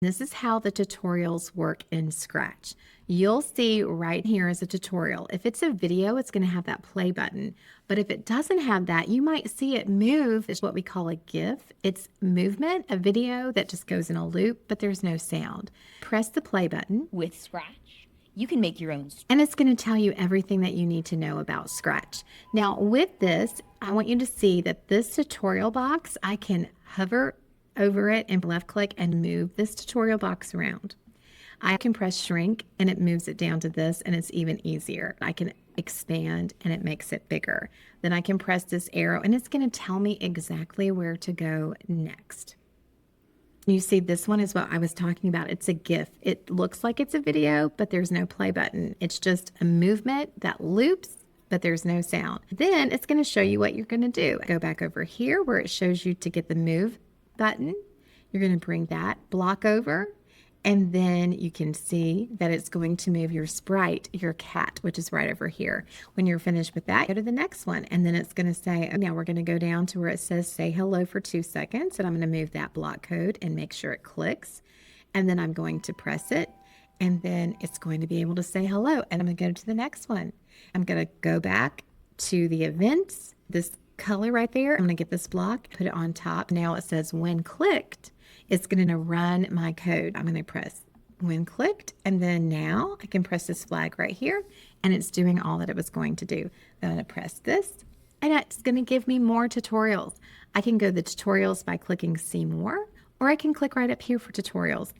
This is how the tutorials work in Scratch. You'll see right here is a tutorial. If it's a video, it's going to have that play button. But if it doesn't have that, you might see it move. It's what we call a GIF. It's movement, a video that just goes in a loop, but there's no sound. Press the play button. With Scratch, you can make your own. And it's going to tell you everything that you need to know about Scratch. Now with this, I want you to see that this tutorial box, I can hover over it and left click and move this tutorial box around. I can press shrink and it moves it down to this, and it's even easier. I can expand and it makes it bigger. Then I can press this arrow and it's going to tell me exactly where to go next. You see, this one is what I was talking about. It's a GIF. It looks like it's a video, but there's no play button. It's just a movement that loops, but there's no sound. Then it's going to show you what you're going to do. Go back over here where it shows you to get the move button. You're going to bring that block over, and then you can see that it's going to move your sprite, your cat, which is right over here. When you're finished with that, go to the next one, and then it's going to say, now we're going to go down to where it says say hello for 2 seconds, and I'm going to move that block code and make sure it clicks, and then I'm going to press it, and then it's going to be able to say hello, and I'm going to go to the next one. I'm going to go back to the events, this color right there. I'm going to get this block, put it on top. Now it says when clicked, it's going to run my code. I'm going to press when clicked, and then now I can press this flag right here, and it's doing all that it was going to do. Then I'm going to press this, and it's going to give me more tutorials. I can go to the tutorials by clicking see more, or I can click right up here for tutorials.